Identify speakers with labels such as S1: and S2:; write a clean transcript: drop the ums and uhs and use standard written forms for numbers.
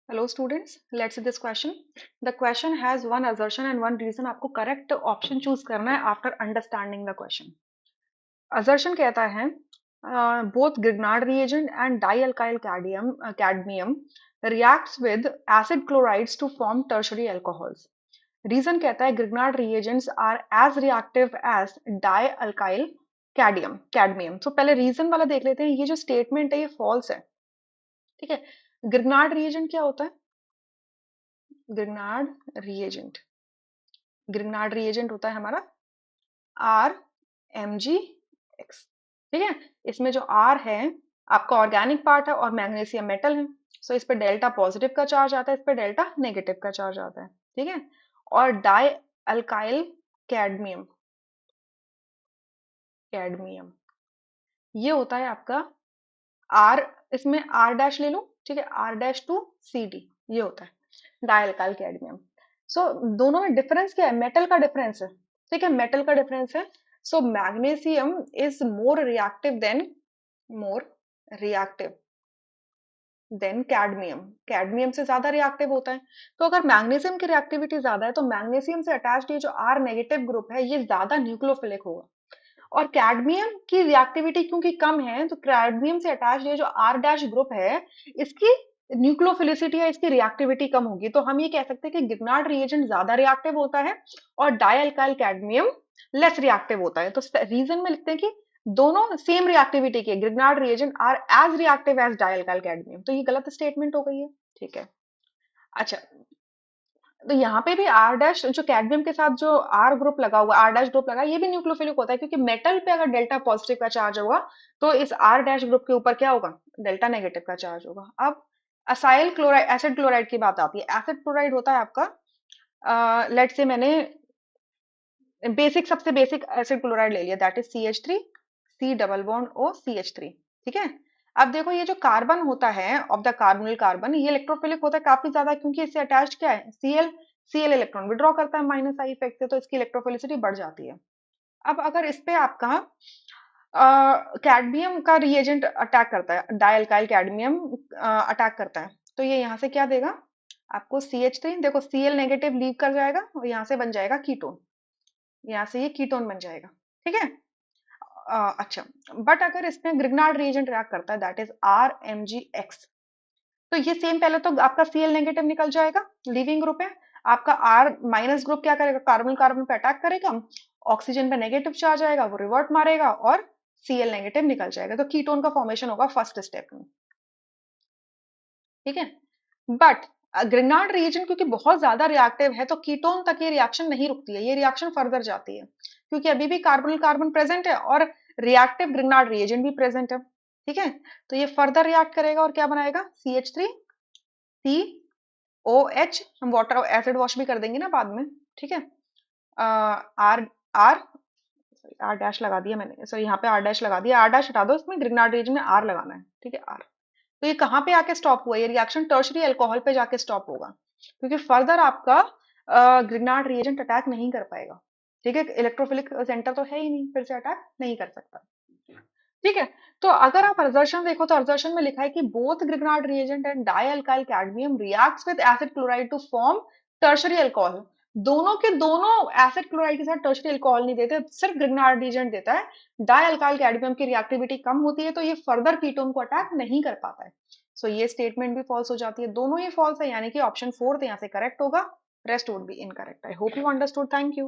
S1: Hello students, let's see this question. The question has one assertion and one reason. आपको correct option choose करना है after understanding the question. Assertion कहता है both Grignard reagent and dialkyl cadmium reacts with acid chlorides to form tertiary alcohols. Reason कहता है Grignard reagents are as reactive as dialkyl cadmium. So पहले reason वाला देख लेते हैं. ये जो statement है ये false है. ठीक है. Grignard reagent क्या होता है? ग्रिग्नार्ड रिएजेंट ग्रिग्नार्ड रिएजेंट होता है हमारा RMgX. ठीक है. इसमें जो R है आपका ऑर्गेनिक पार्ट है और मैग्नीशियम मेटल है. सो इस पे डेल्टा पॉजिटिव का चार्ज आता है, इस पे डेल्टा नेगेटिव का चार्ज आता है. ठीक है. और डाई अल्काइल कैडमियम कैडमियम ये होता है आपका R. इसमें R डैश ले लो. ठीक है. R-2CD ये होता है डायल्काइल कैडमियम. सो दोनों में डिफरेंस क्या है? मेटल का डिफरेंस है. ठीक है. मेटल का डिफरेंस है. So magnesium is more reactive than cadmium. Cadmium से ज्यादा रिएक्टिव होता है. तो अगर मैग्नीशियम की रिएक्टिविटी ज्यादा है तो मैग्नीशियम से अटैच्ड ये जो R नेगेटिव ग्रुप है ये ज्यादा न्यूक्लियोफिलिक होगा. और कैडमियम की रिएक्टिविटी क्योंकि कम है तो कैडमियम से अटैच्ड ये जो R डैश ग्रुप है इसकी न्यूक्लियोफिलिसिटी या इसकी रिएक्टिविटी कम होगी. तो हम ये कह सकते हैं कि ग्रिग्नार्ड रिएजेंट ज्यादा रिएक्टिव होता है और डाइअल्काइल कैडमियम लेस रिएक्टिव होता है. तो रीजन में लिखते हैं कि दोनों सेम रिएक्टिविटी के Grignard reagent are as reactive as dialkyl cadmium. तो ये गलत स्टेटमेंट हो गई है. ठीक है. अच्छा, तो यहाँ पे भी R डैश जो कैडमियम के साथ जो R ग्रुप लगा हुआ R डैश ग्रुप लगा ये भी न्यूक्लियोफिलिक होता है क्योंकि मेटल पे अगर डेल्टा पॉजिटिव का चार्ज होगा तो इस R डैश ग्रुप के ऊपर क्या होगा? डेल्टा नेगेटिव का चार्ज होगा. अब असाइल क्लोराइड एसिड क्लोराइड की बात आती है. एसिड क्लोराइड होता है आपका लेट से मैंने सबसे बेसिक एसिड क्लोराइड ले लिया that is CH3 C double bond O CH3. ठीक है. अब देखो ये जो कार्बन होता है ऑफ द कार्बोनिल कार्बन ये इलेक्ट्रोफिलिक होता है काफी ज्यादा क्योंकि इससे अटैच्ड क्या है? Cl इलेक्ट्रॉन विड्रॉ करता है माइनस आई इफेक्ट से तो इसकी इलेक्ट्रोफिलिसिटी बढ़ जाती है. अब अगर इस पे आपका कैडमियम का रिएजेंट अटैक करता है डाइअल्काइल कैडमियम अटैक करता है तो ये यहाँ से क्या देगा आपको? CH3. देखो Cl नेगेटिव लीव कर जाएगा और यहाँ से बन जाएगा कीटोन. यहाँ से ये कीटोन बन जाएगा. ठीक है. अच्छा, बट अगर इसमें ग्रिग्नार्ड रिएजेंट रिएक्ट करता है दैट इज RMgX तो ये सेम पहले तो आपका Cl नेगेटिव निकल जाएगा लीविंग ग्रुप है. आपका R माइनस ग्रुप क्या करेगा? कार्बन कार्बन पे अटैक करेगा, ऑक्सीजन पे नेगेटिव चार्ज आएगा वो रिवर्ट मारेगा और Cl नेगेटिव निकल जाएगा. तो कीटोन का फॉर्मेशन होगा फर्स्ट स्टेप में. ठीक है. बट ग्रिग्नार्ड रिएजेंट क्योंकि बहुत ज्यादा रिएक्टिव है तो कीटोन तक ये रिएक्शन नहीं रुकती है. ये रिएक्शन फर्दर जाती है क्योंकि अभी भी कार्बोनिल कार्बन प्रेजेंट है और रिएक्टिव ग्रिग्नार्ड रिएजेंट भी प्रेजेंट है. ठीक है. तो ये फर्दर रिएक्ट करेगा और क्या बनाएगा? CH3 COH. हम वाटर एसिड वॉश भी कर देंगे ना बाद में. ठीक है. आर आर आर डैश लगा दिया मैंने. सॉरी यहाँ पे आर डैश लगा दिया. आर डैश हटा दो. इसमें ग्रिग्नार्ड रिएजेंट में आर लगाना है. ठीक है. आर. तो ये कहाँ पे आके स्टॉप हुआ? ये रिएक्शन टर्शरी अल्कोहल पे जाके स्टॉप होगा क्योंकि फर्दर आपका ग्रिग्नार्ड रिएजेंट अटैक नहीं कर पाएगा. ठीक है. इलेक्ट्रोफिलिक सेंटर तो है ही नहीं, फिर से अटैक नहीं कर सकता. ठीक है. तो अगर आप असर्शन देखो तो असर्शन में लिखा है कि both Grignard reagent and dialkyl cadmium reacts with acid chloride to form tertiary alcohol. दोनों के दोनों एसिड क्लोराइड के साथ टर्शरी अल्कोहल नहीं देते, सिर्फ ग्रिग्नार्ड रिएजेंट देता है. डाइअल्काइल कैडमियम की रिएक्टिविटी कम होती है तो ये फर्दर कीटोन को अटैक नहीं कर पाता है. सो ये स्टेटमेंट भी फॉल्स हो जाती है. दोनों ही फॉल्स है यानी कि ऑप्शन 4 यहाँ से करेक्ट होगा. Rest would be incorrect. I hope you understood. Thank you.